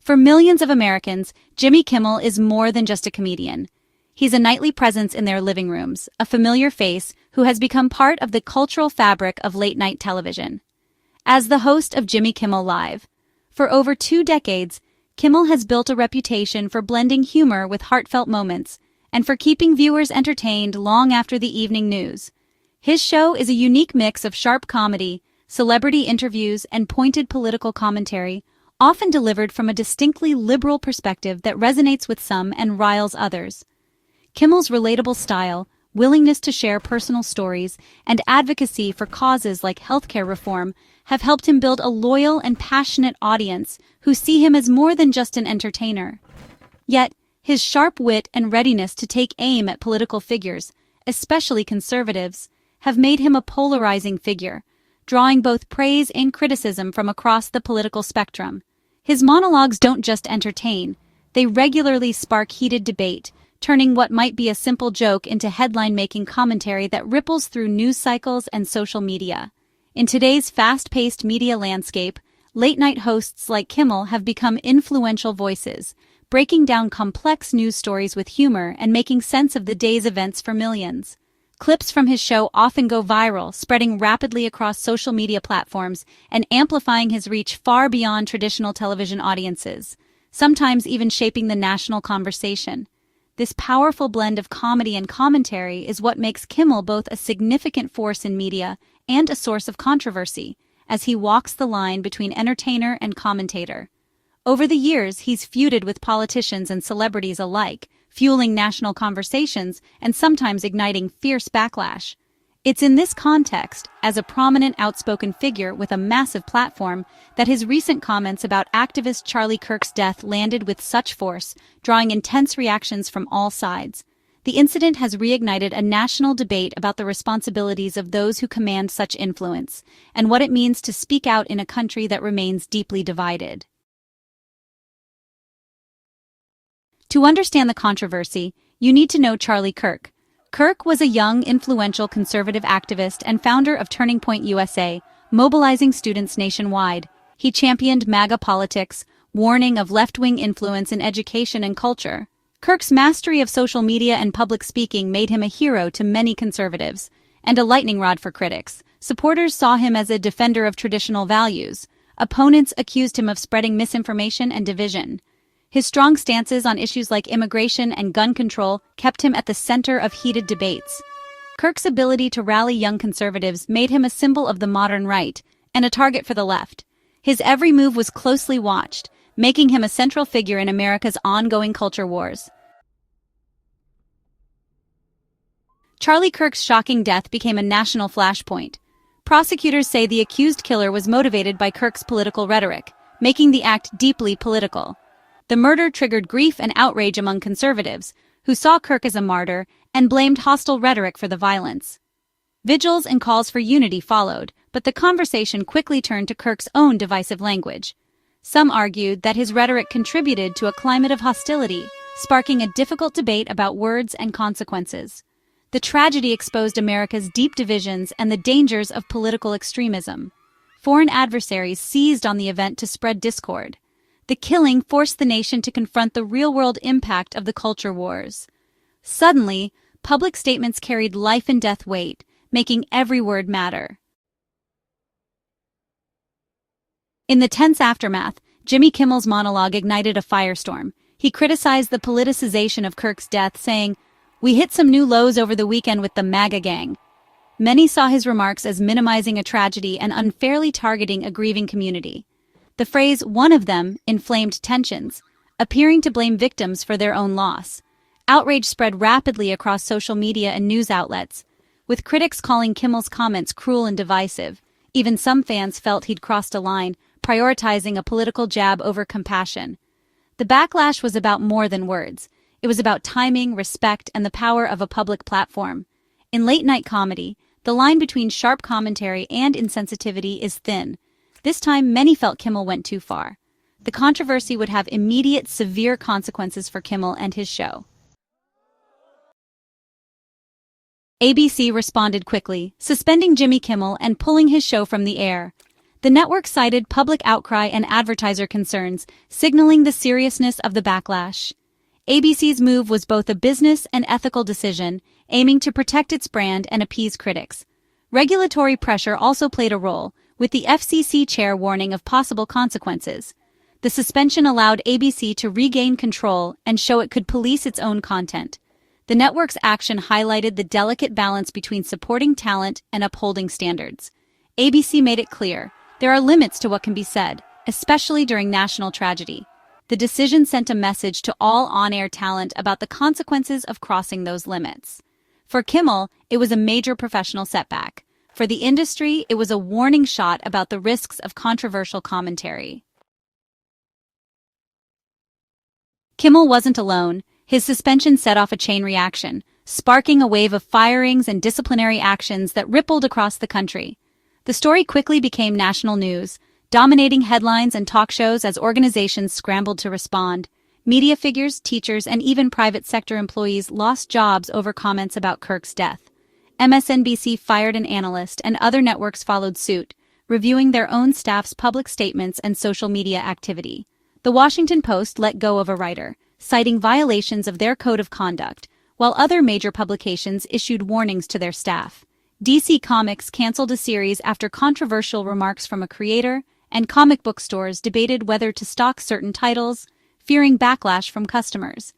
For millions of Americans, Jimmy Kimmel is more than just a comedian. He's a nightly presence in their living rooms, a familiar face who has become part of the cultural fabric of late-night television. As the host of Jimmy Kimmel Live, for over 2 decades, Kimmel has built a reputation for blending humor with heartfelt moments and for keeping viewers entertained long after the evening news. His show is a unique mix of sharp comedy, celebrity interviews, and pointed political commentary, often delivered from a distinctly liberal perspective that resonates with some and riles others. Kimmel's relatable style, willingness to share personal stories, and advocacy for causes like healthcare reform have helped him build a loyal and passionate audience who see him as more than just an entertainer. Yet, his sharp wit and readiness to take aim at political figures, especially conservatives, have made him a polarizing figure, drawing both praise and criticism from across the political spectrum. His monologues don't just entertain, they regularly spark heated debate, turning what might be a simple joke into headline-making commentary that ripples through news cycles and social media. In today's fast-paced media landscape, late-night hosts like Kimmel have become influential voices, breaking down complex news stories with humor and making sense of the day's events for millions. Clips from his show often go viral, spreading rapidly across social media platforms and amplifying his reach far beyond traditional television audiences, sometimes even shaping the national conversation. This powerful blend of comedy and commentary is what makes Kimmel both a significant force in media and a source of controversy, as he walks the line between entertainer and commentator. Over the years, he's feuded with politicians and celebrities alike, fueling national conversations and sometimes igniting fierce backlash. It's in this context, as a prominent outspoken figure with a massive platform, that his recent comments about activist Charlie Kirk's death landed with such force, drawing intense reactions from all sides. The incident has reignited a national debate about the responsibilities of those who command such influence, and what it means to speak out in a country that remains deeply divided. To understand the controversy, you need to know Charlie Kirk. Kirk was a young, influential conservative activist and founder of Turning Point USA, mobilizing students nationwide. He championed MAGA politics, warning of left-wing influence in education and culture. Kirk's mastery of social media and public speaking made him a hero to many conservatives, and a lightning rod for critics. Supporters saw him as a defender of traditional values. Opponents accused him of spreading misinformation and division. His strong stances on issues like immigration and gun control kept him at the center of heated debates. Kirk's ability to rally young conservatives made him a symbol of the modern right and a target for the left. His every move was closely watched, making him a central figure in America's ongoing culture wars. Charlie Kirk's shocking death became a national flashpoint. Prosecutors say the accused killer was motivated by Kirk's political rhetoric, making the act deeply political. The murder triggered grief and outrage among conservatives, who saw Kirk as a martyr and blamed hostile rhetoric for the violence. Vigils and calls for unity followed, but the conversation quickly turned to Kirk's own divisive language. Some argued that his rhetoric contributed to a climate of hostility, sparking a difficult debate about words and consequences. The tragedy exposed America's deep divisions and the dangers of political extremism. Foreign adversaries seized on the event to spread discord. The killing forced the nation to confront the real-world impact of the culture wars. Suddenly, public statements carried life-and-death weight, making every word matter. In the tense aftermath, Jimmy Kimmel's monologue ignited a firestorm. He criticized the politicization of Kirk's death, saying, "We hit some new lows over the weekend with the MAGA gang." Many saw his remarks as minimizing a tragedy and unfairly targeting a grieving community. The phrase, "one of them," inflamed tensions, appearing to blame victims for their own loss. Outrage spread rapidly across social media and news outlets, with critics calling Kimmel's comments cruel and divisive. Even some fans felt he'd crossed a line, prioritizing a political jab over compassion. The backlash was about more than words. It was about timing, respect, and the power of a public platform. In late-night comedy, the line between sharp commentary and insensitivity is thin. This time, many felt Kimmel went too far. The controversy would have immediate, severe consequences for Kimmel and his show. ABC responded quickly, suspending Jimmy Kimmel and pulling his show from the air. The network cited public outcry and advertiser concerns, signaling the seriousness of the backlash. ABC's move was both a business and ethical decision, aiming to protect its brand and appease critics. Regulatory pressure also played a role, with the FCC chair warning of possible consequences. The suspension allowed ABC to regain control and show it could police its own content. The network's action highlighted the delicate balance between supporting talent and upholding standards. ABC made it clear, there are limits to what can be said, especially during national tragedy. The decision sent a message to all on-air talent about the consequences of crossing those limits. For Kimmel, it was a major professional setback. For the industry, it was a warning shot about the risks of controversial commentary. Kimmel wasn't alone. His suspension set off a chain reaction, sparking a wave of firings and disciplinary actions that rippled across the country. The story quickly became national news, dominating headlines and talk shows as organizations scrambled to respond. Media figures, teachers, and even private sector employees lost jobs over comments about Kirk's death. MSNBC fired an analyst, and other networks followed suit, reviewing their own staff's public statements and social media activity. The Washington Post let go of a writer, citing violations of their code of conduct, while other major publications issued warnings to their staff. DC Comics canceled a series after controversial remarks from a creator, and comic book stores debated whether to stock certain titles, fearing backlash from customers.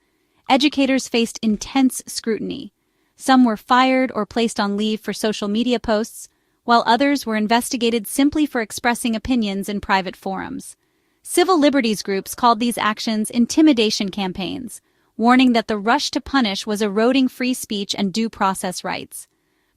Educators faced intense scrutiny. Some were fired or placed on leave for social media posts, while others were investigated simply for expressing opinions in private forums. Civil liberties groups called these actions intimidation campaigns, warning that the rush to punish was eroding free speech and due process rights.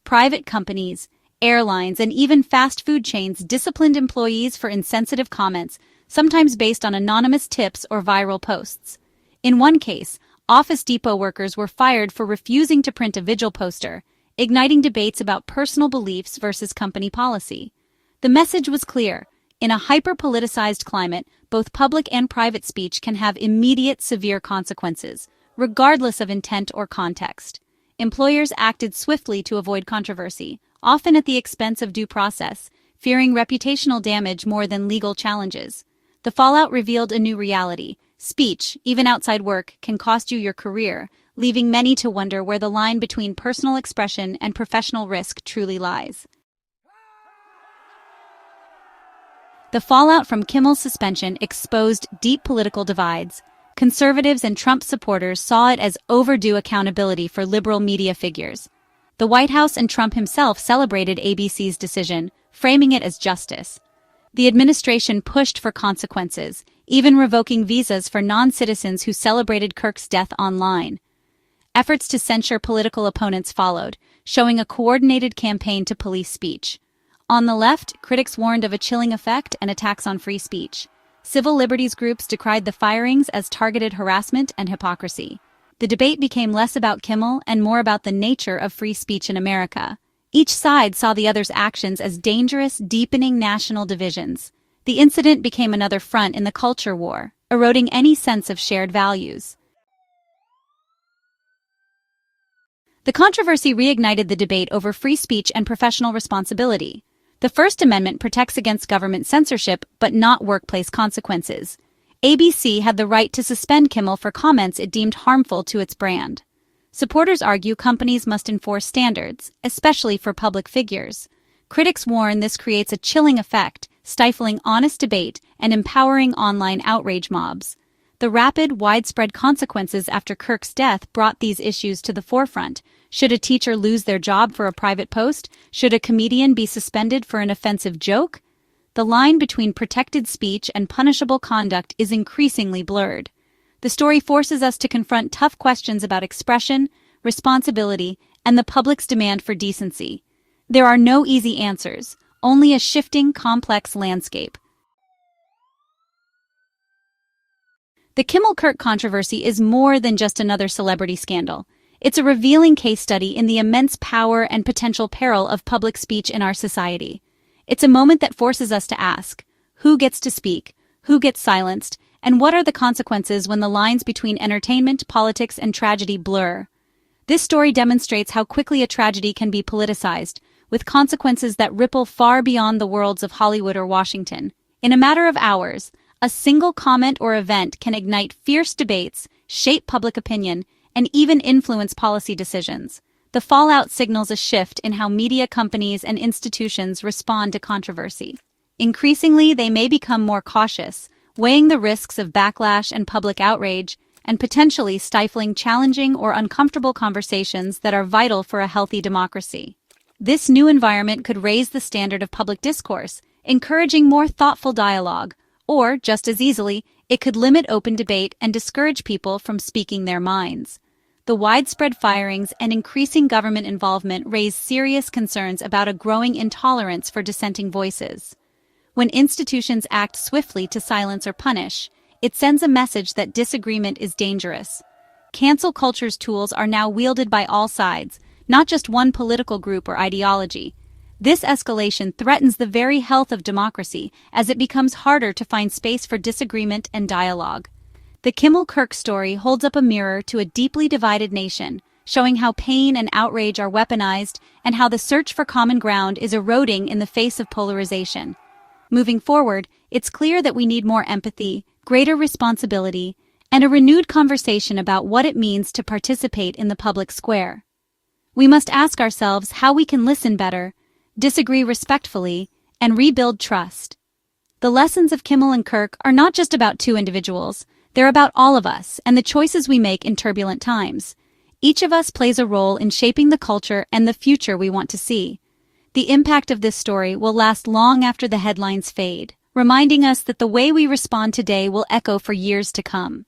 Private companies, airlines, and even fast food chains disciplined employees for insensitive comments, sometimes based on anonymous tips or viral posts. In one case, Office Depot workers were fired for refusing to print a vigil poster, igniting debates about personal beliefs versus company policy. The message was clear. In a hyper-politicized climate, both public and private speech can have immediate severe consequences, regardless of intent or context. Employers acted swiftly to avoid controversy, often at the expense of due process, fearing reputational damage more than legal challenges. The fallout revealed a new reality. Speech, even outside work, can cost you your career, leaving many to wonder where the line between personal expression and professional risk truly lies. The fallout from Kimmel's suspension exposed deep political divides. Conservatives and Trump supporters saw it as overdue accountability for liberal media figures. The White House and Trump himself celebrated ABC's decision, framing it as justice. The administration pushed for consequences, even revoking visas for non-citizens who celebrated Kirk's death online. Efforts to censure political opponents followed, showing a coordinated campaign to police speech. On the left, critics warned of a chilling effect and attacks on free speech. Civil liberties groups decried the firings as targeted harassment and hypocrisy. The debate became less about Kimmel and more about the nature of free speech in America. Each side saw the other's actions as dangerous, deepening national divisions. The incident became another front in the culture war, eroding any sense of shared values. The controversy reignited the debate over free speech and professional responsibility. The First Amendment protects against government censorship, but not workplace consequences. ABC had the right to suspend Kimmel for comments it deemed harmful to its brand. Supporters argue companies must enforce standards, especially for public figures. Critics warn this creates a chilling effect, stifling honest debate and empowering online outrage mobs. The rapid, widespread consequences after Kirk's death brought these issues to the forefront. Should a teacher lose their job for a private post? Should a comedian be suspended for an offensive joke? The line between protected speech and punishable conduct is increasingly blurred. The story forces us to confront tough questions about expression, responsibility, and the public's demand for decency. There are no easy answers, only a shifting, complex landscape. The Kimmel-Kirk controversy is more than just another celebrity scandal. It's a revealing case study in the immense power and potential peril of public speech in our society. It's a moment that forces us to ask, who gets to speak, who gets silenced, and what are the consequences when the lines between entertainment, politics, and tragedy blur? This story demonstrates how quickly a tragedy can be politicized, with consequences that ripple far beyond the worlds of Hollywood or Washington. In a matter of hours, a single comment or event can ignite fierce debates, shape public opinion, and even influence policy decisions. The fallout signals a shift in how media companies and institutions respond to controversy. Increasingly, they may become more cautious, weighing the risks of backlash and public outrage, and potentially stifling challenging or uncomfortable conversations that are vital for a healthy democracy. This new environment could raise the standard of public discourse, encouraging more thoughtful dialogue, or, just as easily, it could limit open debate and discourage people from speaking their minds. The widespread firings and increasing government involvement raise serious concerns about a growing intolerance for dissenting voices. When institutions act swiftly to silence or punish, it sends a message that disagreement is dangerous. Cancel culture's tools are now wielded by all sides, not just one political group or ideology. This escalation threatens the very health of democracy as it becomes harder to find space for disagreement and dialogue. The Kimmel-Kirk story holds up a mirror to a deeply divided nation, showing how pain and outrage are weaponized and how the search for common ground is eroding in the face of polarization. Moving forward, it's clear that we need more empathy, greater responsibility, and a renewed conversation about what it means to participate in the public square. We must ask ourselves how we can listen better, disagree respectfully, and rebuild trust. The lessons of Kimmel and Kirk are not just about two individuals. They're about all of us and the choices we make in turbulent times. Each of us plays a role in shaping the culture and the future we want to see. The impact of this story will last long after the headlines fade, reminding us that the way we respond today will echo for years to come.